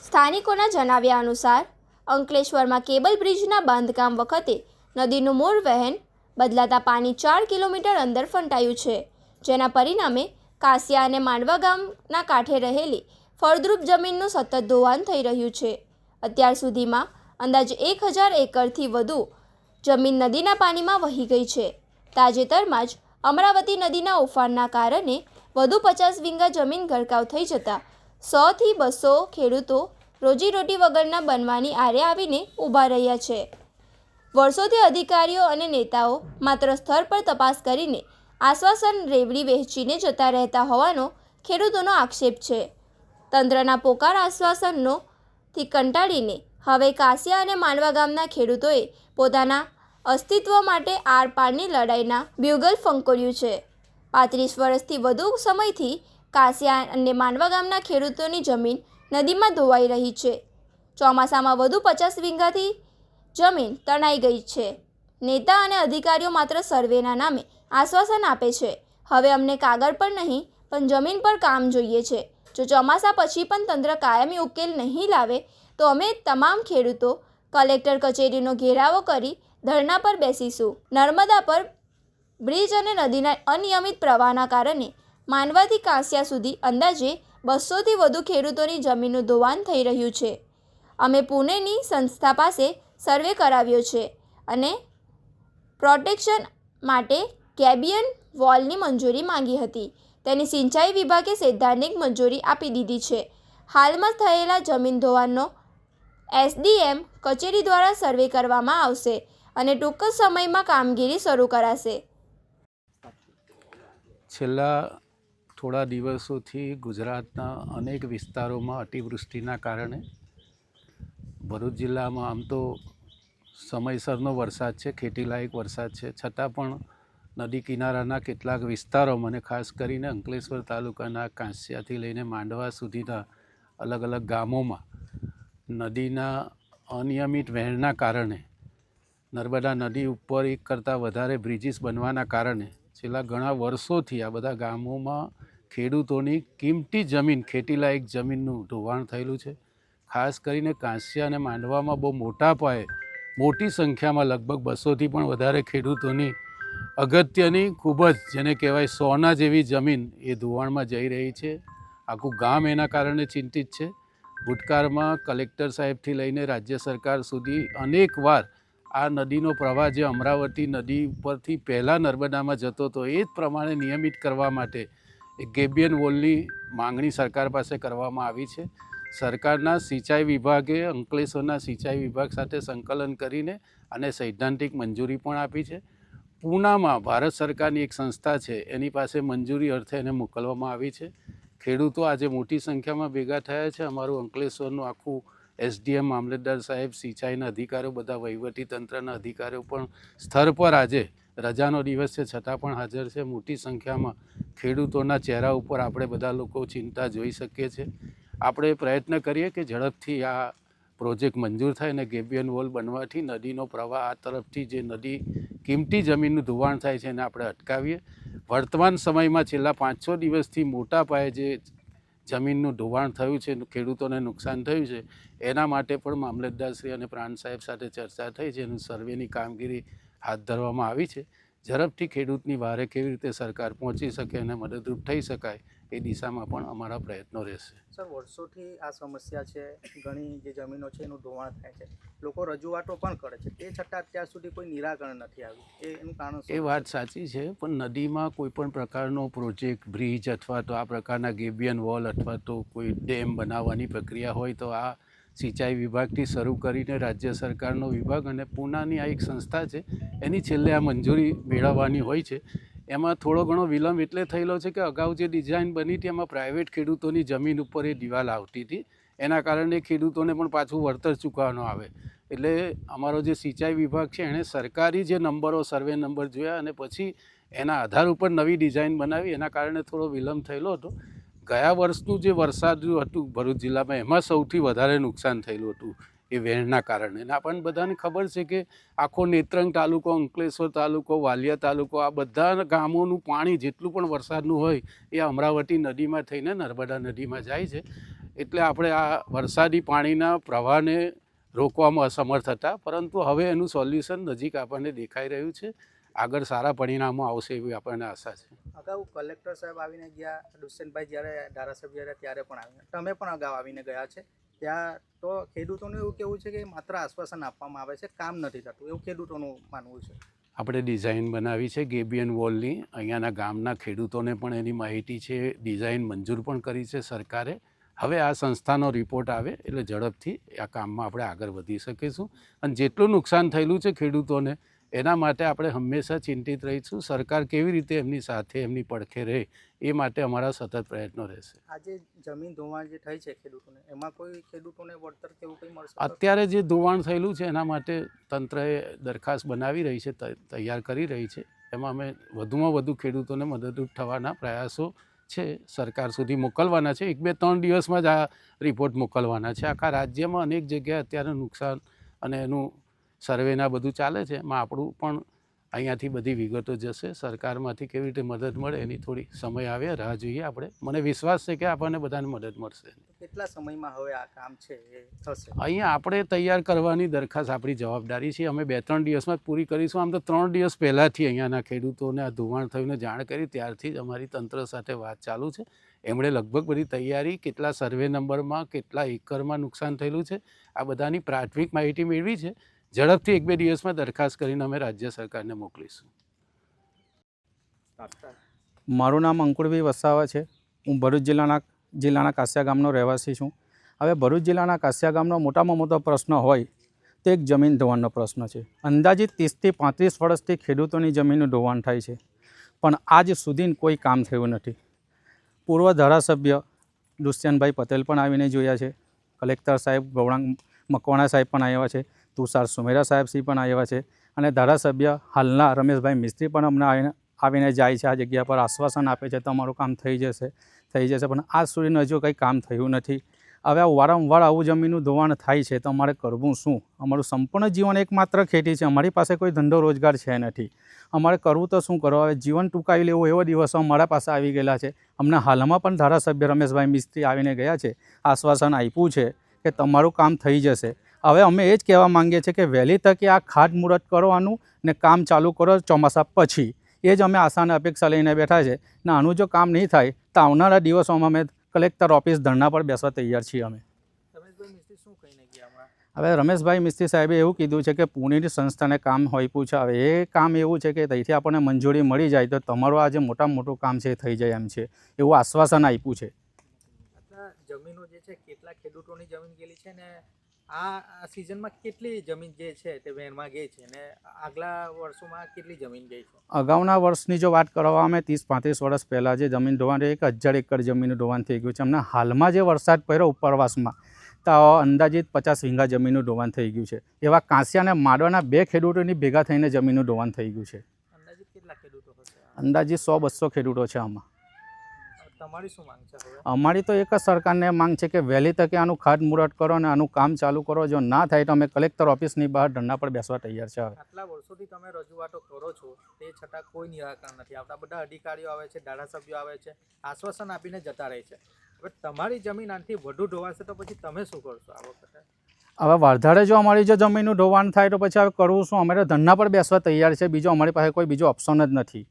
સ્થાનિકોના જણાવ્યા અનુસાર અંકલેશ્વરમાં કેબલ બ્રિજના બાંધકામ વખતે નદીનું મૂળ વહેણ બદલાતા પાણી 4 કિલોમીટર અંદર ફંટાયું છે, જેના પરિણામે કાસિયા અને માંડવા ગામના કાંઠે રહેલી ફળદ્રુપ જમીનનું સતત ધોવાણ થઈ રહ્યું છે. અત્યાર સુધીમાં અંદાજે 1000 એકરથી વધુ જમીન નદીના પાણીમાં વહી ગઈ છે. તાજેતરમાં જ અમરાવતી નદીના ઉફાણના કારણે વધુ 50 વીઘા જમીન ગરકાવ થઈ જતા 100 થી 200 ખેડૂતો રોજીરોટી વગરના બનવાની આરે આવીને ઊભા રહ્યા છે. વર્ષોથી અધિકારીઓ અને નેતાઓ માત્ર સ્થળ પર તપાસ કરીને આશ્વાસન રેવડી વહેંચીને જતા રહેતા હોવાનો ખેડૂતોનો આક્ષેપ છે. તંત્રના પોકાર આશ્વાસનોથી કંટાળીને હવે કાસિયા અને માંડવા ગામના ખેડૂતોએ પોતાના અસ્તિત્વ માટે આરપારની લડાઈના બ્યુગલ ફંકોર્યું છે. 35 વર્ષથી વધુ સમયથી કાસિયા અને માંડવા ગામના ખેડૂતોની જમીન નદીમાં ધોવાઈ રહી છે. ચોમાસામાં વધુ 50 વીઘાથી જમીન તણાઈ ગઈ છે. નેતા અને અધિકારીઓ માત્ર સર્વેના નામે આશ્વાસન આપે છે. હવે અમને કાગળ પર નહીં પણ જમીન પર કામ જોઈએ છે. જો ચોમાસા પછી પણ તંત્ર કાયમી ઉકેલ નહીં લાવે તો અમે તમામ ખેડૂતો કલેક્ટર કચેરીનો ઘેરાવો કરી ધરણા પર બેસીશું. નર્મદા પર બ્રિજ અને નદીના અનિયમિત પ્રવાહના કારણે માંડવાથી કાંસિયા સુધી અંદાજે 200થી વધુ ખેડૂતોની જમીનનું ધોવાણ થઈ રહ્યું છે. અમે પુણેની સંસ્થા પાસે સર્વે કરાવ્યો છે અને પ્રોટેક્શન માટે ગેબિયન વોલની મંજૂરી માંગી હતી. તેની સિંચાઈ વિભાગે સૈદ્ધાંતિક મંજૂરી આપી દીધી છે. હાલમાં થયેલા જમીન ધોવાણનો એસડીએમ કચેરી દ્વારા સર્વે કરવામાં આવશે અને ટૂંક જ સમયમાં કામગીરી શરૂ કરાશે. છેલ્લા થોડા દિવસોથી ગુજરાતના અનેક વિસ્તારોમાં અતિવૃષ્ટિના કારણે ભરૂચ જિલ્લામાં આમ તો સમયસરનો વરસાદ છે, ખેતીલાયક વરસાદ છે, છતાં પણ નદી કિનારાના કેટલાક વિસ્તારોમાં અને ખાસ કરીને અંકલેશ્વર તાલુકાના કાંસિયાથી લઈને માંડવા સુધીના અલગ અલગ ગામોમાં નદીના અનિયમિત વહેણના કારણે નર્મદા નદી ઉપર એક કરતાં વધારે બ્રિજીસ બનવાના કારણે છેલ્લા ઘણા વર્ષોથી આ બધા ગામોમાં ખેડૂતોની કિંમતી જમીન, ખેતીલાયક જમીનનું ધોવાણ થયેલું છે. ખાસ કરીને કાંસિયા અને માંડવામાં બહુ મોટા પાયે મોટી સંખ્યામાં લગભગ 200થી પણ વધારે ખેડૂતોની અગત્યની ખૂબ જ જેને કહેવાય સોના જેવી જમીન એ ધોવાણમાં જઈ રહી છે. આખું ગામ એના કારણે ચિંતિત છે. ભૂતકાળમાં કલેક્ટર સાહેબથી લઈને રાજ્ય સરકાર સુધી અનેકવાર આ નદીનો પ્રવાહ જે અમરાવતી નદી ઉપરથી પહેલાં નર્મદામાં જતો હતો એ જ પ્રમાણે નિયમિત કરવા માટે એક ગેબિયન વોલની માંગણી સરકાર પાસે કરવામાં આવી છે. સરકારના સિંચાઈ વિભાગે અંકલેશ્વરના સિંચાઈ વિભાગ સાથે સંકલન કરીને અને સૈદ્ધાંતિક મંજૂરી પણ આપી છે. પૂનામાં ભારત સરકારની એક સંસ્થા છે એની પાસે મંજૂરી અર્થે એને મોકલવામાં આવી છે. ખેડૂતો આજે મોટી સંખ્યામાં ભેગા થયા છે. અમારું અંકલેશ્વરનું આખું એસડીએમ, મામલતદાર સાહેબ, સિંચાઈના અધિકારીઓ, બધા વહીવટી તંત્રના અધિકારીઓ પણ સ્થળ પર આજે રજાનો દિવસ છે છતાં પણ હાજર છે. મોટી સંખ્યામાં ખેડૂતોના ચહેરા ઉપર આપણે બધા લોકો ચિંતા જોઈ શકીએ છીએ. આપણે પ્રયત્ન કરીએ કે ઝડપથી આ પ્રોજેક્ટ મંજૂર થાય અને ગેબિયન વોલ બનવાથી નદીનો પ્રવાહ આ તરફથી જે નદી કિંમતી જમીનનું ધોવાણ થાય છે એને આપણે અટકાવીએ. વર્તમાન સમયમાં છેલ્લા 5-6 દિવસથી મોટા પાયે જે જમીનનું ધોવાણ થયું છે, ખેડૂતોને નુકસાન થયું છે, એના માટે પણ મામલતદારશ્રી અને પ્રાંત સાહેબ સાથે ચર્ચા થઈ છે. એનું સર્વેની કામગીરી હાથ ધરવામાં આવી છે. ઝડપથી ખેડૂતની વારે કેવી રીતે સરકાર પહોંચી શકે અને મદદરૂપ થઈ શકાય એ દિશામાં પણ અમારા પ્રયત્નો રહેશે. સર, વર્ષોથી આ સમસ્યા છે. ઘણી જે જમીનો છે એનું ધોવાણ થાય છે. લોકો રજૂઆતો પણ કરે છે, તે છતાં અત્યાર સુધી કોઈ નિરાકરણ નથી આવ્યું. એનું કારણ એ વાત સાચી છે, પણ નદીમાં કોઈ પણ પ્રકારનો પ્રોજેક્ટ, બ્રિજ અથવા તો આ પ્રકારના ગેબિયન વોલ અથવા તો કોઈ ડેમ બનાવવાની પ્રક્રિયા હોય તો આ સિંચાઈ વિભાગથી શરૂ કરીને રાજ્ય સરકારનો વિભાગ અને પૂનાની આ એક સંસ્થા છે એની છેલ્લે આ મંજૂરી મેળવવાની હોય છે. એમાં થોડો ઘણો વિલંબ એટલે થયેલો છે કે અગાઉ જે ડિઝાઇન બની હતી એમાં પ્રાઇવેટ ખેડૂતોની જમીન ઉપર એ દિવાલ આવતી હતી. એના કારણે ખેડૂતોને પણ પાછું વળતર ચૂકવવાનું આવે. એટલે અમારો જે સિંચાઈ વિભાગ છે એણે સરકારી જે નંબરો, સર્વે નંબર જોયા અને પછી એના આધાર ઉપર નવી ડિઝાઇન બનાવી. એના કારણે થોડો વિલંબ થયેલો હતો. ગયા વર્ષનું જે વરસાદ હતું ભરૂચ જિલ્લામાં એમાં સૌથી વધારે નુકસાન થયેલું હતું એ વહેણના કારણે. અને આપણને બધાને ખબર છે કે આખો નેત્રંગ તાલુકો, અંકલેશ્વર તાલુકો, વાલિયા તાલુકો, આ બધા ગામોનું પાણી જેટલું પણ વરસાદનું હોય એ અમરાવતી નદીમાં થઈને નર્મદા નદીમાં જાય છે. એટલે આપણે આ વરસાદી પાણીના પ્રવાહને રોકવામાં અસમર્થ હતા, પરંતુ હવે એનું સોલ્યુશન નજીક આપણને દેખાઈ રહ્યું છે. આગળ સારા પરિણામો આવશે એવી આપણને આશા છે. અગાઉ કલેક્ટર સાહેબ આવીને ગયા, દુષ્યંતભાઈ જ્યારે ધારાસભ્ય રહ્યા ત્યારે પણ આવીને, તમે પણ અગાઉ આવીને ગયા છે. ત્યાં તો ખેડૂતોનું એવું કહેવું છે કે માત્ર આશ્વાસન આપવામાં આવે છે, કામ નથી થતું, એવું ખેડૂતોનું માનવું છે. આપણે ડિઝાઇન બનાવી છે ગેબિયન વોલની. અહીંયાના ગામના ખેડૂતોને પણ એની માહિતી છે. ડિઝાઇન મંજૂર પણ કરી છે સરકારે. હવે આ સંસ્થાનો રિપોર્ટ આવે એટલે ઝડપથી આ કામમાં આપણે આગળ વધી શકીશું. અને જેટલું નુકસાન થયેલું છે ખેડૂતોને, એના માટે આપણે હંમેશા ચિંતિત રહીશું. સરકાર કેવી રીતે એમની સાથે, એમની પડખે રહે, એ માટે અમારા સતત પ્રયત્નો રહેશે. આજે જમીન ધોવાણ જે થઈ છે ખેડૂતોને, એમાં કોઈ ખેડૂતોને વળતર કે એવું કંઈ મળશે? અત્યારે જે ધોવાણ થયેલું છે એના માટે તંત્રએ દરખાસ્ત બનાવી રહી છે, તૈયાર કરી રહી છે. એમાં અમે વધુમાં વધુ ખેડૂતોને મદદરૂપ થવાના પ્રયાસો છે, સરકાર સુધી મોકલવાના છે. 1-2-3 દિવસમાં જ આ રિપોર્ટ મોકલવાના છે. આખા રાજ્યમાં અનેક જગ્યાએ અત્યારે નુકસાન અને એનું સર્વેના બધું ચાલે છે. એમાં આપણું પણ અહીંયાથી બધી વિગતો જશે. સરકારમાંથી કેવી રીતે મદદ મળે એની થોડી સમય આવે, રાહ જોઈએ આપણે. મને વિશ્વાસ છે કે આપણને બધાને મદદ મળશે. કેટલા સમયમાં હવે આ કામ છે એ થશે? અહીંયા આપણે તૈયાર કરવાની દરખાસ્ત આપણી જવાબદારી છે. અમે 2-3 દિવસમાં જ પૂરી કરીશું. આમ તો 3 દિવસ પહેલાંથી અહીંયાના ખેડૂતોને આ ધોવાણ થઈને જાણ કરી, ત્યારથી જ અમારી તંત્ર સાથે વાત ચાલુ છે. એમણે લગભગ બધી તૈયારી, કેટલા સર્વે નંબરમાં, કેટલા એકરમાં નુકસાન થયેલું છે, આ બધાની પ્રાથમિક માહિતી મેળવી છે. ઝડપથી 1-2 દિવસમાં દરખાસ્ત કરીને અમે રાજ્ય સરકારને મોકલીશું. મારું નામ અંકુરભાઈ વસાવા છે. હું ભરૂચ જિલ્લાના કાસિયા ગામનો રહેવાસી છું. હવે ભરૂચ જિલ્લાના કાસિયા ગામનો મોટામાં મોટો પ્રશ્ન હોય તો એક જમીન ધોવાણનો પ્રશ્ન છે. અંદાજિત 30 થી 35 વર્ષથી ખેડૂતોની જમીનનું ધોવાણ થાય છે, પણ આજ સુધી કોઈ કામ થયું નથી. પૂર્વ ધારાસભ્ય દુષ્યંતભાઈ પટેલ પણ આવીને જોયા છે. કલેક્ટર સાહેબ ગૌરાંગ મકવાણા સાહેબ પણ આવ્યા છે. તુષાર સુમેરા સાહેબશ્રી પણ આવ્યા છે. અને ધારાસભ્ય હાલના રમેશભાઈ મિસ્ત્રી પણ અમને આવીને જાય છે. આ જગ્યા પર આશ્વાસન આપે છે તમારું કામ થઈ જશે, પણ આજ સુધી હજુ કંઈ કામ થયું નથી. હવે વારંવાર આવું જમીનનું ધોવાણ થાય છે તો અમારે કરવું શું? અમારું સંપૂર્ણ જીવન એકમાત્ર ખેતી છે. અમારી પાસે કોઈ ધંધો રોજગાર છે નથી. અમારે કરવું તો શું કરો? હવે જીવન ટૂંકાવી લેવું એવો દિવસો અમારા પાસે આવી ગયેલા છે. અમને હાલમાં પણ ધારાસભ્ય રમેશભાઈ મિસ્ત્રી આવીને ગયા છે, આશ્વાસન આપ્યું છે કે તમારું કામ થઈ જશે. હવે અમે એ જ કહેવા માંગીએ છીએ કે વહેલી તકે આ ખાતમુહૂર્ત કરવાનું ને કામ ચાલુ કરો ચોમાસા પછી. એ જ અમે આશાને અપેક્ષા લઈને બેઠા છે. ને આનું જો કામ નહીં થાય તો આવનારા દિવસોમાં અમે કલેક્ટર ઓફિસ ધરણા પર બેસવા તૈયાર છીએ. અમે રમેશભાઈ મિસ્ત્રી શું કહીને ગયા હમણાં? હવે રમેશભાઈ મિસ્ત્રી સાહેબે એવું કીધું છે કે પુણેની સંસ્થાને કામ હોઈપું છે. હવે એ કામ એવું છે કે ત્યાંથી આપણને મંજૂરી મળી જાય તો તમારું આ જે મોટામાં મોટું કામ છે એ થઈ જાય એમ છે, એવું આશ્વાસન આપ્યું છે. આટલા જમીનો જે છે, કેટલા ખેડૂતોની જમીન ગયેલી છે ને આ સિઝનમાં કેટલી જમીન જે છે તે વેરમાં ગઈ છે ને આગલા વર્ષોમાં કેટલી જમીન ગઈ છે? અગાઉના વર્ષની જો વાત કરવામાં અમે 30-35 વર્ષ પહેલાં જે જમીન ધોવાણ 1000 એકર જમીનનું ધોવાણ થઈ ગયું છે. અમને હાલમાં જે વરસાદ પડ્યો ઉપરવાસમાં તો અંદાજિત 50 વીઘા જમીનનું ધોવાણ થઈ ગયું છે. એવા કાંસિયા અને માડવાના 2 ખેડૂતોની ભેગા થઈને જમીનનું ધોવાણ થઈ ગયું છે. અંદાજિત કેટલા ખેડૂતો હશે? અંદાજિત 100-200 ખેડૂતો છે આમાં. તમારી શું માંગ છે હવે? અમારી તો એક જ સરકારને માંગ છે કે વહેલી તકે આનું ખાતમુહૂર્ત કરો અને આનું કામ ચાલુ કરો. જો ના થાય તો અમે કલેક્ટર ઓફિસની બહાર ધરણા પર બેસવા તૈયાર છે. હવે આટલા વર્ષોથી તમે રજૂઆતો કરો છો, તે છતાં કોઈ નિરાકરણ નથી આવતા. બધા અધિકારીઓ આવે છે, ધારાસભ્યો આવે છે, આશ્વાસન આપીને જતા રહે છે. હવે તમારી જમીન આનાથી વધુ ધોવાશે તો પછી તમે શું કરશો આ વખતે? હવે વારધારે જો અમારી જો જમીનનું ધોવાણ થાય તો પછી હવે કરવું શું? અમે તો ધરણા પર બેસવા તૈયાર છે. બીજો અમારી પાસે કોઈ બીજો ઓપ્શન જ નથી.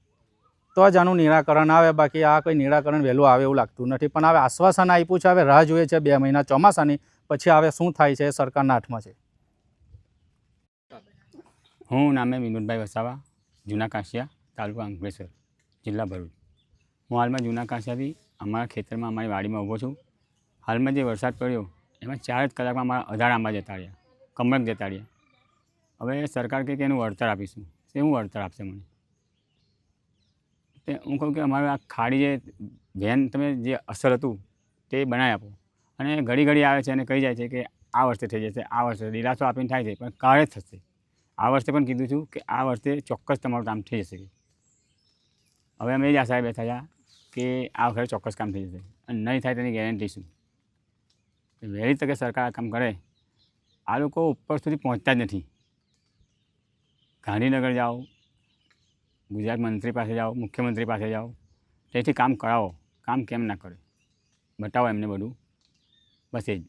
તો જ આનું નિરાકરણ આવે. બાકી આ કોઈ નિરાકરણ વહેલું આવે એવું લાગતું નથી. પણ હવે આશ્વાસન આપ્યું છે, હવે રાહ જોઈએ છે 2 મહિના ચોમાસાની. પછી હવે શું થાય છે એ સરકારના હાથમાં છે. હું નામે વિનોદભાઈ વસાવા, જૂના કાંસિયા, તાલુકા અંકલેશ્વર, જિલ્લા ભરૂચ. હું હાલમાં જૂના કાંસિયાથી અમારા ખેતરમાં અમારી વાડીમાં ઊભો છું. હાલમાં જે વરસાદ પડ્યો એમાં 4 જ કલાકમાં અમારા 18 આંબા જતા રહ્યા, કમળક જતા રહ્યા. હવે સરકાર કહે કે એનું વળતર આપીશું. શું વળતર આપશે મને? તે હું કહું કે અમારું આ ખાડી જે વેન તમે જે અસર હતું તે બનાવી આપો. અને ઘડી ઘડી આવે છે અને કહી જાય છે કે આ વર્ષે થઈ જશે, આ વર્ષે દિલાસો આપીને થાય છે, પણ કાળે જ થશે. આ વર્ષે પણ કીધું છું કે આ વર્ષે ચોક્કસ તમારું કામ થઈ જશે. હવે અમે એ જ આશાએ બેઠા હતા કે આ વખતે ચોક્કસ કામ થઈ જશે અને નહીં થાય તેની ગેરંટી શું? વહેલી તકે સરકાર આ કામ કરે. આ લોકો ઉપર સુધી પહોંચતા જ નથી. ગાંધીનગર જાઓ, ગુજરાત મંત્રી પાસે જાઓ, મુખ્યમંત્રી પાસે જાઓ, તેથી કામ કરાવો. કામ કેમ ના કરે? બતાવો એમને બધું. બસ એ જ.